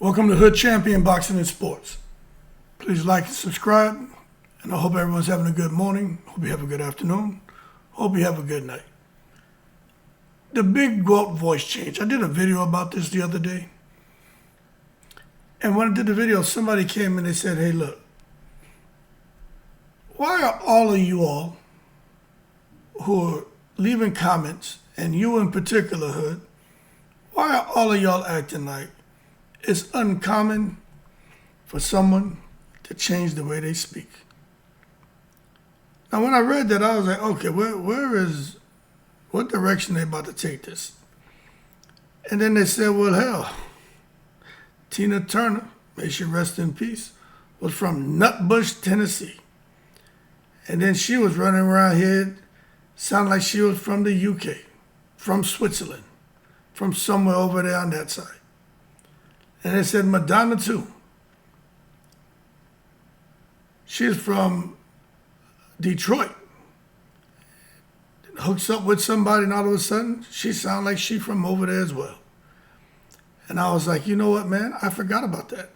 Welcome to Hood Champion Boxing and Sports. Please like and subscribe, and I hope everyone's having a good morning. Hope you have a good afternoon. Hope you have a good night. The big GOAT voice change. I did a video about this the other day. And when I did the video, somebody came and they said, hey, look, why are all of you all who are leaving comments, and you in particular, Hood, why are all of y'all acting like it's uncommon for someone to change the way they speak? Now, when I read that, I was like, okay, what direction they about to take this? And then they said, well, hell, Tina Turner, may she rest in peace, was from Nutbush, Tennessee. And then she was running around here, sounding like she was from the UK, from Switzerland, from somewhere over there on that side. And they said Madonna too. She's from Detroit. Hooks up with somebody and all of a sudden, she sounds like she's from over there as well. And I was like, you know what, man? I forgot about that.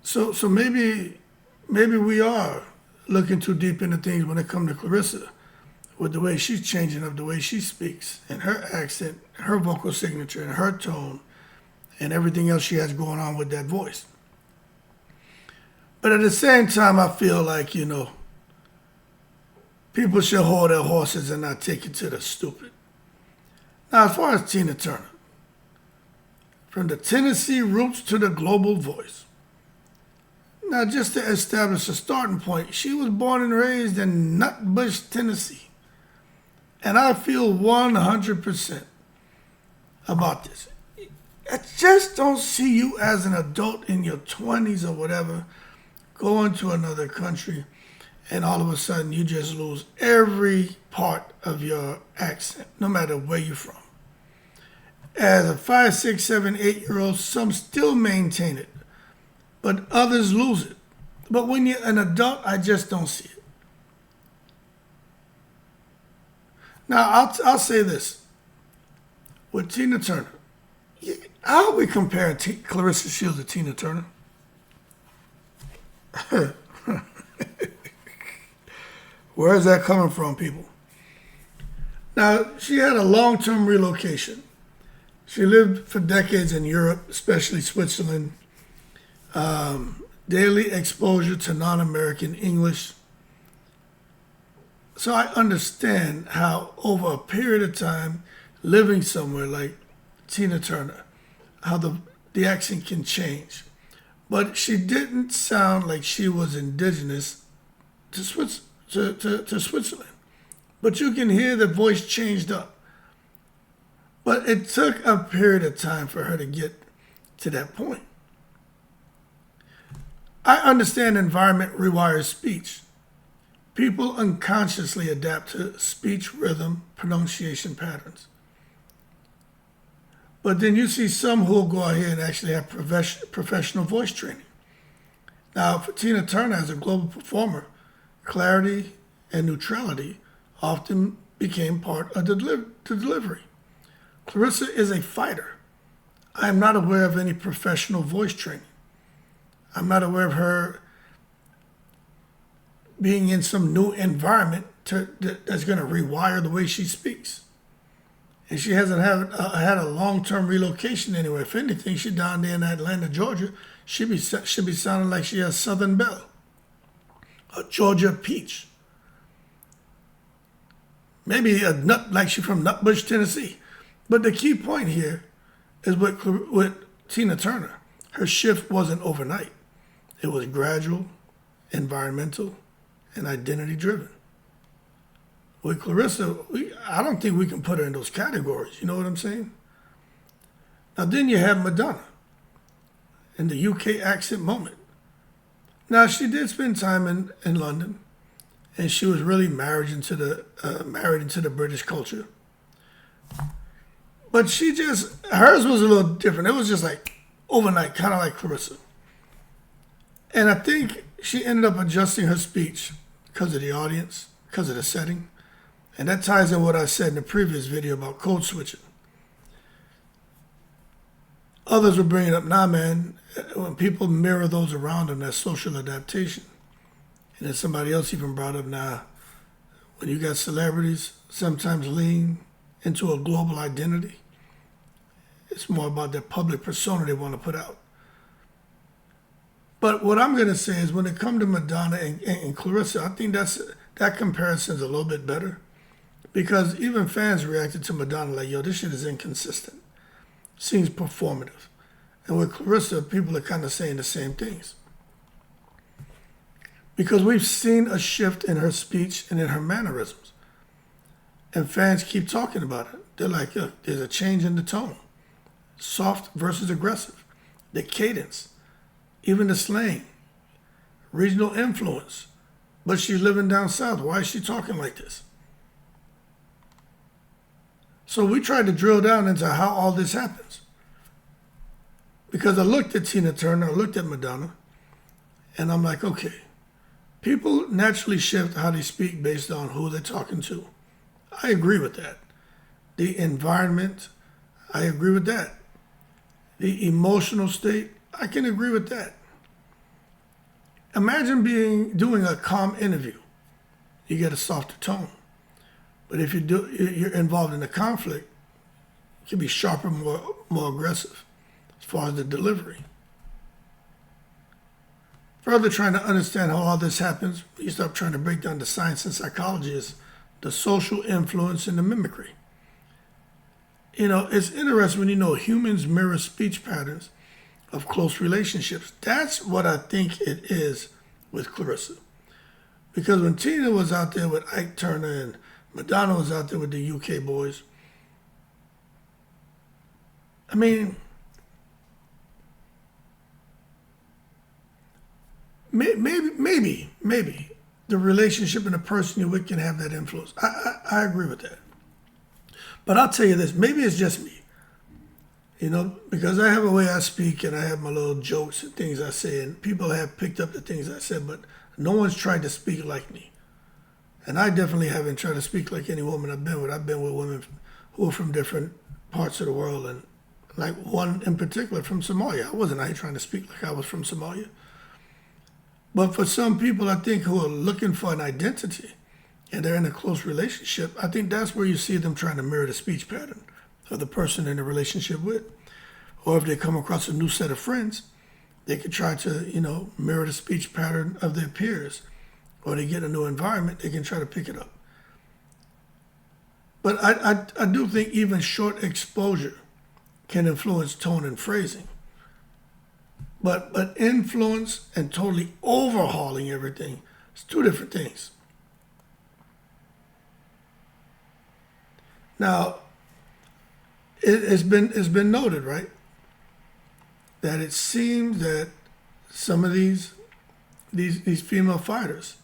So maybe we are looking too deep into things when it comes to Claressa, with the way she's changing up, the way she speaks, and her accent, her vocal signature, and her tone, and everything else she has going on with that voice. But at the same time, I feel like, people should hold their horses and not take it to the stupid. Now, as far as Tina Turner, from the Tennessee roots to the global voice. Now, just to establish a starting point, she was born and raised in Nutbush, Tennessee. And I feel 100% about this. I just don't see you as an adult in your 20s or whatever going to another country and all of a sudden you just lose every part of your accent, no matter where you're from. As a 5, 6, 7, 8-year-old, some still maintain it, but others lose it. But when you're an adult, I just don't see it. Now, I'll say this. With Tina Turner, how are we comparing Claressa Shields to Tina Turner? Where is that coming from, people? Now, she had a long-term relocation. She lived for decades in Europe, especially Switzerland. Daily exposure to non-American English. So I understand how over a period of time, living somewhere like Tina Turner, how the accent can change. But she didn't sound like she was indigenous to Switzerland. But you can hear the voice changed up. But it took a period of time for her to get to that point. I understand environment rewires speech. People unconsciously adapt to speech rhythm, pronunciation patterns. But then you see some who will go out here and actually have professional voice training. Now, for Tina Turner as a global performer, clarity and neutrality often became part of the delivery. Claressa is a fighter. I am not aware of any professional voice training. I'm not aware of her being in some new environment that's going to rewire the way she speaks. And she hasn't had a long-term relocation anywhere. If anything, she's down there in Atlanta, Georgia. She be sounding like she has Southern Belle, a Georgia peach. Maybe a nut like she's from Nutbush, Tennessee. But the key point here is with Tina Turner. Her shift wasn't overnight. It was gradual, environmental, and identity-driven. With Claressa, I don't think we can put her in those categories. You know what I'm saying? Now, then you have Madonna in the UK accent moment. Now, she did spend time in London, and she was really married into the British culture. But hers was a little different. It was just like overnight, kind of like Claressa. And I think she ended up adjusting her speech because of the audience, because of the setting. And that ties in what I said in the previous video about code switching. Others will bring it up, nah, man, when people mirror those around them, that's social adaptation. And then somebody else even brought up, nah, when you got celebrities sometimes lean into a global identity, it's more about their public persona they want to put out. But what I'm going to say is when it comes to Madonna and Claressa, I think that comparison is a little bit better. Because even fans reacted to Madonna like, yo, this shit is inconsistent. Seems performative. And with Claressa, people are kind of saying the same things. Because we've seen a shift in her speech and in her mannerisms. And fans keep talking about it. They're like, look, there's a change in the tone. Soft versus aggressive. The cadence. Even the slang. Regional influence. But she's living down south. Why is she talking like this? So we tried to drill down into how all this happens. Because I looked at Tina Turner, I looked at Madonna, and I'm like, okay, people naturally shift how they speak based on who they're talking to. I agree with that. The environment, I agree with that. The emotional state, I can agree with that. Imagine doing a calm interview. You get a softer tone. But if you're involved in a conflict, it can be sharper, more aggressive as far as the delivery. Further trying to understand how all this happens, you start trying to break down the science and psychology is the social influence and the mimicry. It's interesting when humans mirror speech patterns of close relationships. That's what I think it is with Claressa. Because when Tina was out there with Ike Turner and Madonna was out there with the UK boys. I mean, maybe the relationship and the person you're with can have that influence. I agree with that. But I'll tell you this, maybe it's just me. Because I have a way I speak and I have my little jokes and things I say, and people have picked up the things I said, but no one's tried to speak like me. And I definitely haven't tried to speak like any woman I've been with. I've been with women who are from different parts of the world, and like one in particular from Somalia. I wasn't out here trying to speak like I was from Somalia. But for some people, I think, who are looking for an identity and they're in a close relationship, I think that's where you see them trying to mirror the speech pattern of the person in a relationship with. Or if they come across a new set of friends, they could try to, mirror the speech pattern of their peers. Or they get a new environment, they can try to pick it up. But I do think even short exposure can influence tone and phrasing. But influence and totally overhauling everything is two different things. Now, it's been noted, right, that it seems that some of these female fighters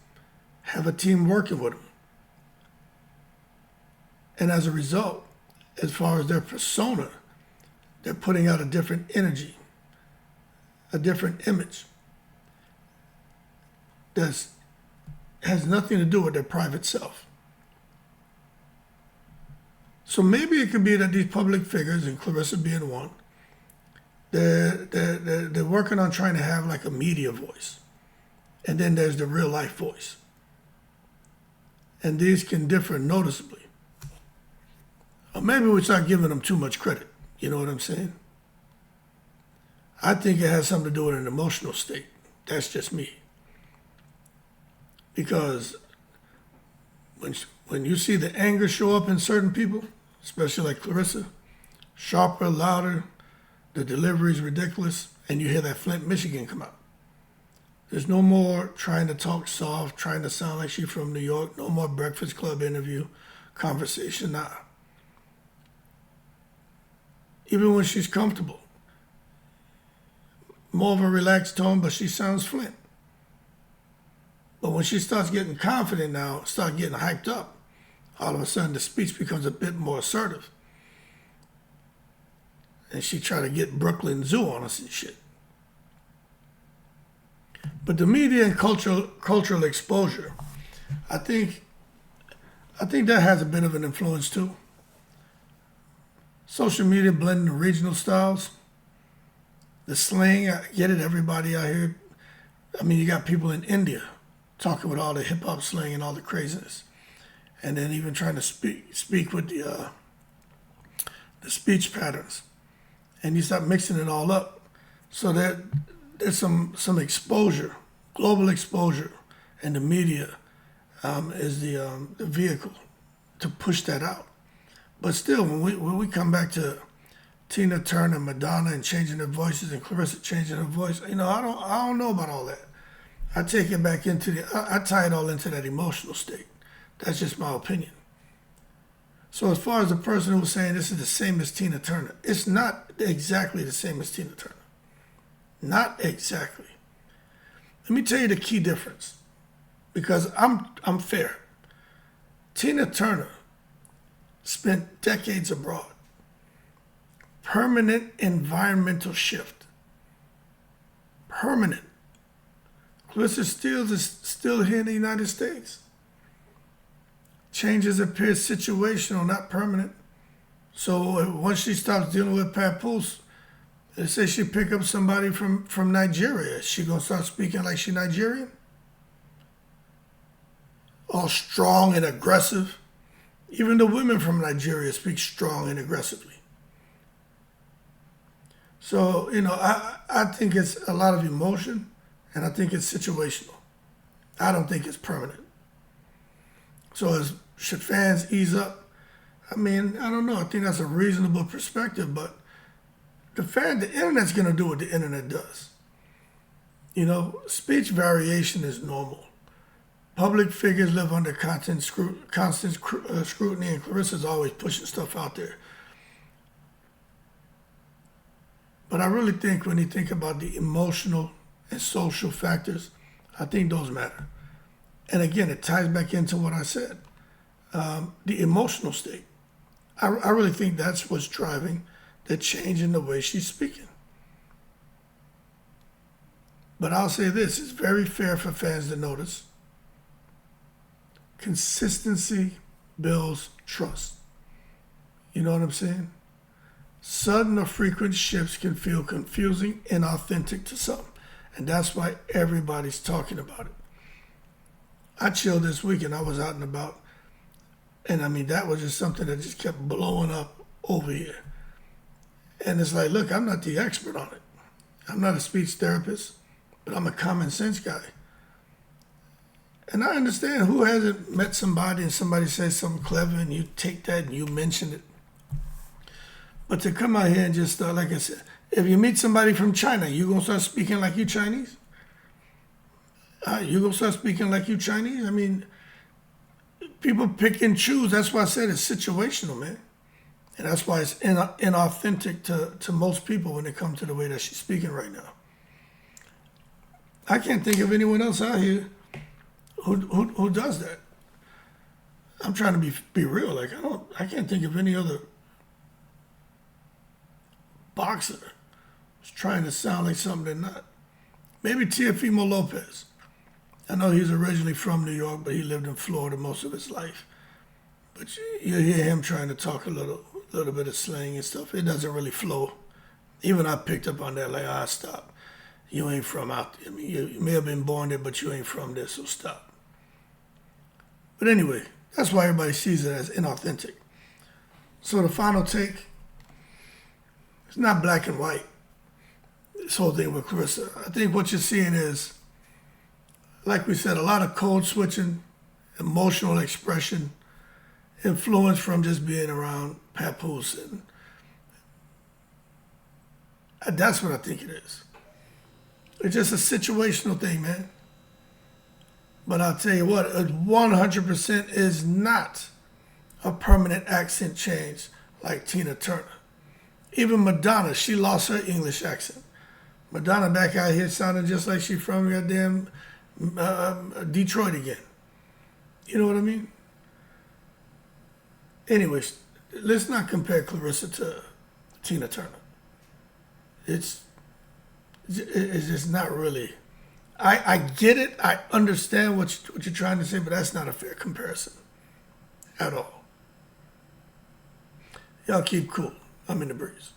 have a team working with them. And as a result, as far as their persona, they're putting out a different energy, a different image that has nothing to do with their private self. So maybe it could be that these public figures, and Claressa being one, they're working on trying to have like a media voice. And then there's the real life voice. And these can differ noticeably. Or maybe we start giving them too much credit. You know what I'm saying? I think it has something to do with an emotional state. That's just me. Because when you see the anger show up in certain people, especially like Claressa, sharper, louder, the delivery is ridiculous, and you hear that Flint, Michigan come out. There's no more trying to talk soft, trying to sound like she's from New York. No more Breakfast Club interview, conversation, nah. Even when she's comfortable. More of a relaxed tone, but she sounds Flint. But when she starts getting confident now, start getting hyped up, all of a sudden the speech becomes a bit more assertive. And she try to get Brooklyn Zoo on us and shit. But the media and cultural exposure, I think that has a bit of an influence too. Social media blending the regional styles. The slang, I get it, everybody out here. I mean, you got people in India talking with all the hip hop slang and all the craziness. And then even trying to speak with the speech patterns. And you start mixing it all up. So there's some exposure, global exposure, and the media is the vehicle to push that out. But still, when we come back to Tina Turner, Madonna, and changing their voices, and Claressa changing her voice, I don't know about all that. I take it back into I tie it all into that emotional state. That's just my opinion. So as far as the person who was saying this is the same as Tina Turner, it's not exactly the same as Tina Turner. Not exactly. Let me tell you the key difference, because I'm fair. Tina Turner spent decades abroad. Permanent environmental shift. Permanent. Claressa Shields is still here in the United States. Changes appear situational, not permanent. So once she stops dealing with papoose, they say she pick up somebody from Nigeria. Is she gonna start speaking like she Nigerian? All strong and aggressive. Even the women from Nigeria speak strong and aggressively. So, I think it's a lot of emotion, and I think it's situational. I don't think it's permanent. So should fans ease up? I mean, I don't know. I think that's a reasonable perspective, but the internet's going to do what the internet does. Speech variation is normal. Public figures live under constant scrutiny, and Claressa's always pushing stuff out there. But I really think when you think about the emotional and social factors, I think those matter. And again, it ties back into what I said. The emotional state. I really think that's what's driving the change in the way she's speaking. But I'll say this, it's very fair for fans to notice. Consistency builds trust. You know what I'm saying? Sudden or frequent shifts can feel confusing and inauthentic to some. And that's why everybody's talking about it. I chilled this week and I was out and about. And I mean, that was just something that just kept blowing up over here. And it's like, look, I'm not the expert on it. I'm not a speech therapist, but I'm a common sense guy. And I understand who hasn't met somebody and somebody says something clever and you take that and you mention it. But to come out here and just, like I said, if you meet somebody from China, you gonna start speaking like you Chinese? You gonna start speaking like you Chinese? I mean, people pick and choose. That's why I said it's situational, man. And that's why it's inauthentic to most people when it comes to the way that she's speaking right now. I can't think of anyone else out here who does that. I'm trying to be real. Like I can't think of any other boxer who's trying to sound like something they're not. Maybe Teofimo Lopez. I know he's originally from New York, but he lived in Florida most of his life. But you hear him trying to talk a little bit of slang and stuff. It doesn't really flow. Even I picked up on that, like, stop. You ain't from out there. I mean, you may have been born there, but you ain't from there, so stop. But anyway, that's why everybody sees it as inauthentic. So the final take, it's not black and white, this whole thing with Claressa. I think what you're seeing is, like we said, a lot of code switching, emotional expression, influence from just being around papoose. And that's what I think it is. It's just a situational thing, man. But I'll tell you what, 100% is not a permanent accent change like Tina Turner. Even Madonna, she lost her English accent. Madonna back out here sounding just like she from goddamn Detroit again. You know what I mean? Anyways, let's not compare Claressa to Tina Turner. It's just not really. I get it. I understand what you're trying to say, but that's not a fair comparison at all. Y'all keep cool. I'm in the breeze.